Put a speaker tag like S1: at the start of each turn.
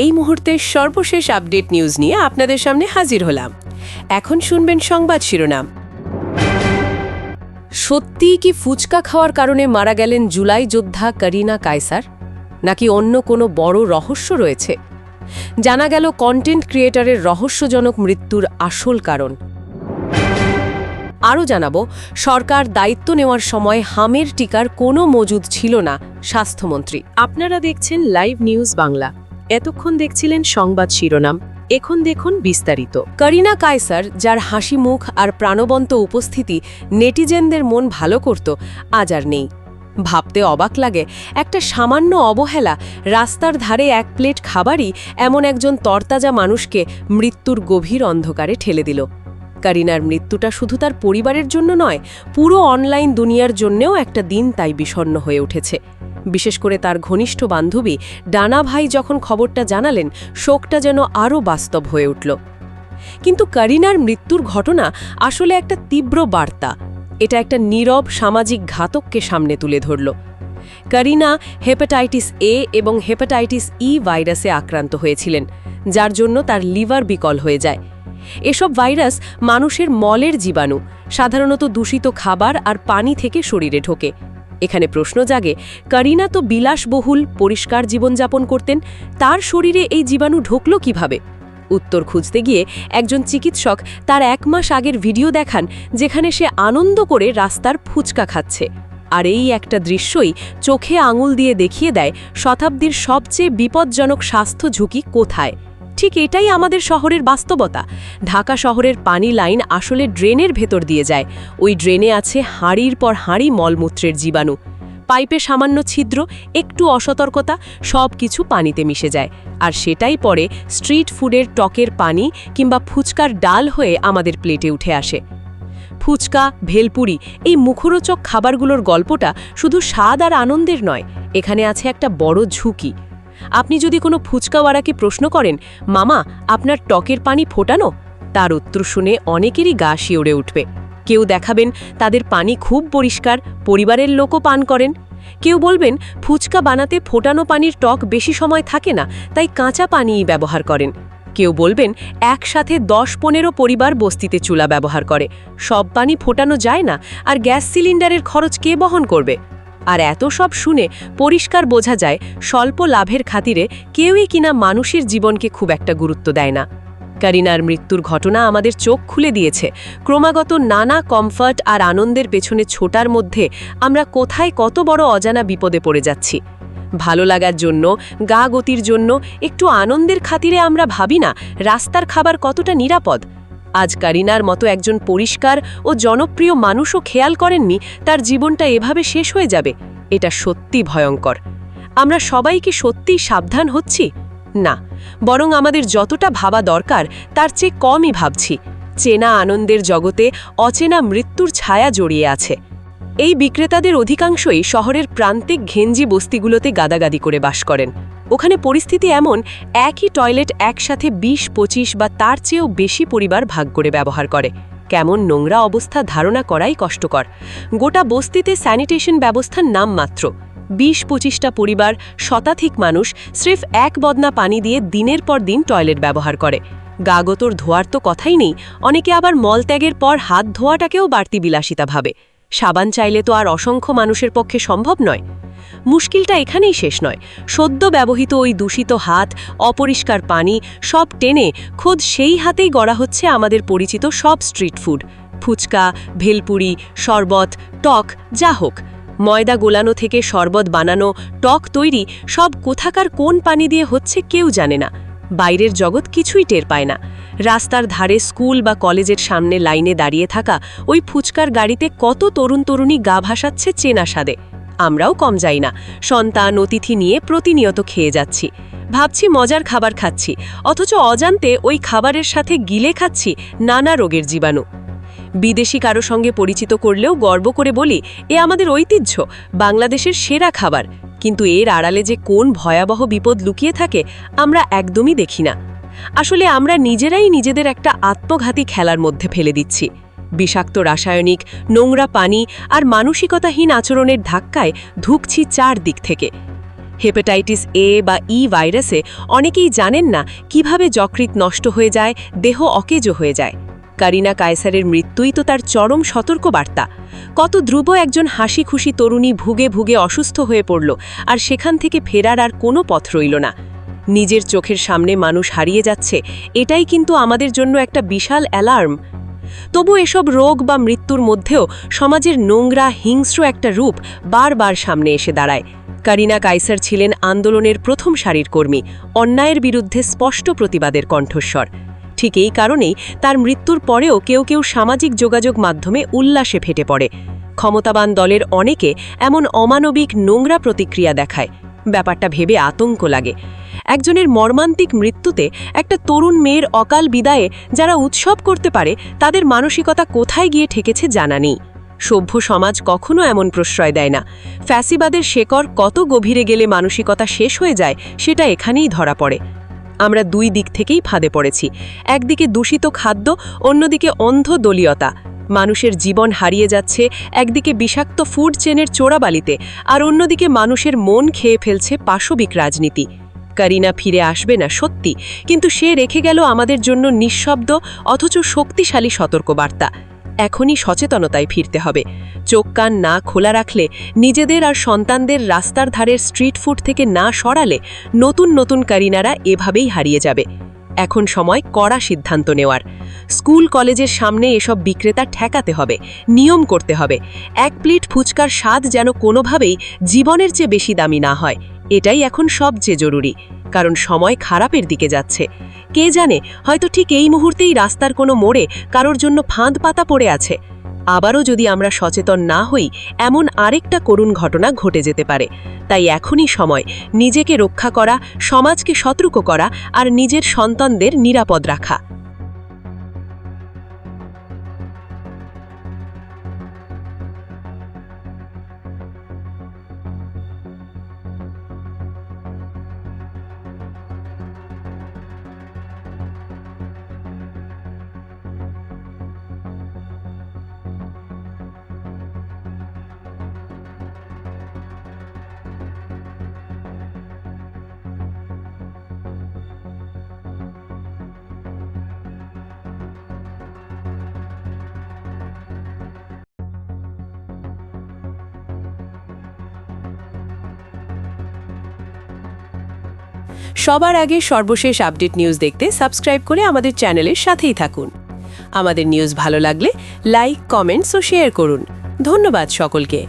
S1: এই মুহূর্তের সর্বশেষ আপডেট নিউজ নিয়ে আপনাদের সামনে হাজির হলাম। এখন শুনবেন সংবাদ শিরোনাম। সত্যিই কি ফুচকা খাওয়ার কারণে মারা গেলেন জুলাই যোদ্ধা করিনা কায়সার, নাকি অন্য কোনো বড় রহস্য রয়েছে? জানা গেল কন্টেন্ট ক্রিয়েটরের রহস্যজনক মৃত্যুর আসল কারণ। আরও জানাবো, সরকার দায়িত্ব নেওয়ার সময় হামের টিকার কোনো মজুদ ছিল না স্বাস্থ্যমন্ত্রী।
S2: আপনারা দেখছেন লাইভ নিউজ বাংলা। এতক্ষণ দেখছিলেন সংবাদ শিরোনাম, এখন দেখুন বিস্তারিত।
S1: করিনা কায়সার, যার হাসি মুখ আর প্রাণবন্ত উপস্থিতি নেটিজেনদের মন ভালো করত, আজ আর নেই। ভাবতে অবাক লাগে, একটা সামান্য অবহেলা, রাস্তার ধারে এক প্লেট খাবারই এমন একজন তরতাজা মানুষকে মৃত্যুর গভীর অন্ধকারে ঠেলে দিল। করিনার মৃত্যুটা শুধু তার পরিবারের জন্য নয়, পুরো অনলাইন দুনিয়ার জন্যেও একটা দিন তাই বিষণ্ণ হয়ে উঠেছে। বিশেষ করে তার ঘনিষ্ঠ বান্ধবী ডানা ভাই যখন খবরটা জানালেন, শোকটা যেন আরও বাস্তব হয়ে উঠল। কিন্তু করিনার মৃত্যুর ঘটনা আসলে একটা তীব্র বার্তা। এটা একটা নীরব সামাজিক ঘাতককে সামনে তুলে ধরল। করিনা হেপাটাইটিস এ এবং হেপাটাইটিস ই ভাইরাসে আক্রান্ত হয়েছিলেন, যার জন্য তার লিভার বিকল হয়ে যায়। এসব ভাইরাস মানুষের মলের জীবাণু, সাধারণত দূষিত খাবার আর পানি থেকে শরীরে ঢোকে। এখানে প্রশ্ন জাগে, করিনা তো বিলাসবহুল পরিষ্কার জীবনযাপন করতেন, তার শরীরে এই জীবাণু ঢুকল কিভাবে? উত্তর খুঁজতে গিয়ে একজন চিকিৎসক তার 1 মাস আগের ভিডিও দেখান, যেখানে সে আনন্দ করে রাস্তার ফুচকা খাচ্ছে। আর এই একটা দৃশ্যই চোখে আঙুল দিয়ে দেখিয়ে দেয় শতাব্দীর সবচেয়ে বিপজ্জনক স্বাস্থ্য ঝুঁকি কোথায়। ঠিক এটাই আমাদের শহরের বাস্তবতা। ঢাকা শহরের পানি লাইন আসলে ড্রেনের ভেতর দিয়ে যায়। ওই ড্রেনে আছে হাঁড়ির পর হাঁড়ি মলমূত্রের জীবাণু। পাইপে সামান্য ছিদ্র, একটু অসতর্কতা, সব কিছু পানিতে মিশে যায়। আর সেটাই পরে স্ট্রিট ফুডের টকের পানি কিংবা ফুচকার ডাল হয়ে আমাদের প্লেটে উঠে আসে। ফুচকা, ভেলপুরি, এই মুখরোচক খাবারগুলোর গল্পটা শুধু স্বাদ আর আনন্দের নয়, এখানে আছে একটা বড় ঝুঁকি। আপনি যদি কোনো ফুচকাওয়ালাকে প্রশ্ন করেন, মামা আপনার টকের পানি ফোটানো, তার উত্তর শুনে অনেকেরই গা শিউরে উঠবে। কেউ দেখাবেন তাদের পানি খুব পরিষ্কার, পরিবারের লোকও পান করেন। কেউ বলবেন ফুচকা বানাতে ফোটানো পানির টক বেশি সময় থাকে না, তাই কাঁচা পানিই ব্যবহার করেন। কেউ বলবেন একসাথে 10-15 পরিবার বস্তিতে চুলা ব্যবহার করে, সব পানি ফোটানো যায় না, আর গ্যাস সিলিন্ডারের খরচ কে বহন করবে? আর এত সব শুনে পরিষ্কার বোঝা যায়, স্বল্প লাভের খাতিরে কেউই কিনা মানুষের জীবনকে খুব একটা গুরুত্ব দেয় না। করিনার মৃত্যুর ঘটনা আমাদের চোখ খুলে দিয়েছে, ক্রমাগত নানা কমফর্ট আর আনন্দের পেছনে ছোটার মধ্যে আমরা কোথায় কত বড় অজানা বিপদে পড়ে যাচ্ছি। ভালো লাগার জন্য, গা গতির জন্য, একটু আনন্দের খাতিরে আমরা ভাবি না রাস্তার খাবার কতটা নিরাপদ। আজ করিনার মতো একজন পরিষ্কার ও জনপ্রিয় মানুষও খেয়াল করেননি তার জীবনটা এভাবে শেষ হয়ে যাবে। এটা সত্যি ভয়ঙ্কর। আমরা সবাই কি সত্যিই সাবধান হচ্ছি? না, বরং আমাদের যতটা ভাবা দরকার তার চেয়ে কমই ভাবছি। চেনা আনন্দের জগতে অচেনা মৃত্যুর ছায়া জড়িয়ে আছে। এই বিক্রেতাদের অধিকাংশই শহরের প্রান্তিক ঘেঞ্জি বস্তিগুলোতে গাদাগাদি করে বাস করেন। ওখানে পরিস্থিতি এমন, একই টয়লেট একসাথে 20-25 বা তার চেয়েও বেশি পরিবার ভাগ করে ব্যবহার করে। কেমন নোংরা অবস্থা ধারণা করাই কষ্টকর। গোটা বস্তিতে স্যানিটেশন ব্যবস্থার নাম মাত্র। 20-25টা পরিবার, শতাধিক মানুষ স্রেফ এক বদনা পানি দিয়ে দিনের পর দিন টয়লেট ব্যবহার করে। গাগতর ধোয়ার তো কথাই নেই, অনেকে আবার মলত্যাগের পর হাত ধোয়াটাকেও বাড়তি বিলাসিতা ভাবে। সাবান চাইলে তো আর অসংখ্য মানুষের পক্ষে সম্ভব নয়। মুশকিলটা এখানেই শেষ নয়। সদ্য ব্যবহৃত ওই দূষিত হাত, অপরিষ্কার পানি, সব টেনে খোদ সেই হাতেই গড়া হচ্ছে আমাদের পরিচিত সব স্ট্রিট ফুড। ফুচকা, ভেলপুরি, শরবত, টক, যা হোক। ময়দা গোলানো থেকে শরবত বানানো, টক তৈরি, সব কোথাকার কোন পানি দিয়ে হচ্ছে কেউ জানে না। বাইরের জগৎ কিছুই টের পায় না। রাস্তার ধারে স্কুল বা কলেজের সামনে লাইনে দাঁড়িয়ে থাকা ওই ফুচকার গাড়িতে কত তরুণ তরুণী গা ভাসাচ্ছে চেনা স্বাদে। আমরাও কম যাই না, সন্তান অতিথি নিয়ে প্রতিনিয়ত খেয়ে যাচ্ছি। ভাবছি মজার খাবার খাচ্ছি, অথচ অজান্তে ওই খাবারের সাথে গিলে খাচ্ছি নানা রোগের জীবাণু। বিদেশি কারো সঙ্গে পরিচিত করলেও গর্ব করে বলি, এ আমাদের ঐতিহ্য, বাংলাদেশের সেরা খাবার। কিন্তু এর আড়ালে যে কোন ভয়াবহ বিপদ লুকিয়ে থাকে আমরা একদমই দেখি না। আসলে আমরা নিজেরাই নিজেদের একটা আত্মঘাতী খেলার মধ্যে ফেলে দিচ্ছি। বিষাক্ত রাসায়নিক, নোংরা পানি আর মানসিকতাহীন আচরণের ধাক্কায় ধুঁকছি 4 দিক থেকে। হেপাটাইটিস এ বা ই ভাইরাসে অনেকেই জানেন না কিভাবে যকৃৎ নষ্ট হয়ে যায়, দেহ অকেজো হয়ে যায়। কারিনা কায়সারের মৃত্যুই তো তার চরম সতর্কবার্তা। কত ধ্রুব একজন হাসি খুশি তরুণী ভুগে ভুগে অসুস্থ হয়ে পড়ল, আর সেখান থেকে ফেরার আর কোনো পথ রইল না। নিজের চোখের সামনে মানুষ হারিয়ে যাচ্ছে, এটাই কিন্তু আমাদের জন্য একটা বিশাল অ্যালার্ম। তবু এসব রোগ বা মৃত্যুর মধ্যেও সমাজের নোংরা হিংস্র একটা রূপ বারবার সামনে এসে দাঁড়ায়। কারিনা কায়সার ছিলেন আন্দোলনের প্রথম সারির কর্মী, অন্যায়ের বিরুদ্ধে স্পষ্ট প্রতিবাদের কণ্ঠস্বর। ঠিক এই কারণেই তার মৃত্যুর পরেও কেউ কেউ সামাজিক যোগাযোগ মাধ্যমে উল্লাসে ফেটে পড়ে। ক্ষমতাবান দলের অনেকে এমন অমানবিক নোংরা প্রতিক্রিয়া দেখায়। ব্যাপারটা ভেবে আতঙ্ক লাগে। একজনের মর্মান্তিক মৃত্যুতে একটা তরুণ মেয়ের অকাল বিদায়ে যারা উৎসব করতে পারে, তাদের মানসিকতা কোথায় গিয়ে ঠেকেছে জানা নেই। সভ্য সমাজ কখনো এমন প্রশ্রয় দেয় না। ফ্যাসিবাদের শেকড় কত গভীরে গেলে মানসিকতা শেষ হয়ে যায়, সেটা এখানেই ধরা পড়ে। আমরা দুই দিক থেকেই ফাঁদে পড়েছি। একদিকে দূষিত খাদ্য, অন্যদিকে অন্ধ দলীয়তা। মানুষের জীবন হারিয়ে যাচ্ছে একদিকে বিষাক্ত ফুড চেনের চোরাবালিতে, আর অন্যদিকে মানুষের মন খেয়ে ফেলছে পাশবিক রাজনীতি। কারিনা ফিরে আসবে না সত্যি, কিন্তু সে রেখে গেল আমাদের জন্য নিঃশব্দ অথচ শক্তিশালী সতর্কবার্তা। এখনই সচেতনতায় ফিরতে হবে। চোখ কান না খোলা রাখলে, নিজেদের আর সন্তানদের রাস্তার ধারের স্ট্রিট ফুড থেকে না সরালে, নতুন নতুন কারিনারা এভাবেই হারিয়ে যাবে। এখন সময় কড়া সিদ্ধান্ত নেওয়ার। স্কুল কলেজের সামনে এসব বিক্রেতা ঠেকাতে হবে, নিয়ম করতে হবে। এক প্লেট ফুচকার স্বাদ যেন কোনোভাবেই জীবনের চেয়ে বেশি দামি না হয়, এটাই এখন সবচেয়ে জরুরি। কারণ সময় খারাপের দিকে যাচ্ছে। কে জানে, হয়তো ঠিক এই মুহূর্তেই রাস্তার কোনো মোড়ে কারোর জন্য ফাঁদ পাতা পড়ে আছে। আবারও যদি আমরা সচেতন না হই, এমন আরেকটা করুণ ঘটনা ঘটে যেতে পারে। তাই এখনই সময় নিজেকে রক্ষা করা, সমাজকে সতর্ক করা আর নিজের সন্তানদের নিরাপদ রাখা। সবার আগে সর্বশেষ আপডেট নিউজ দেখতে সাবস্ক্রাইব করে আমাদের চ্যানেলের সাথেই থাকুন। আমাদের নিউজ ভালো লাগলে লাইক, কমেন্টস ও শেয়ার করুন। ধন্যবাদ সকলকে।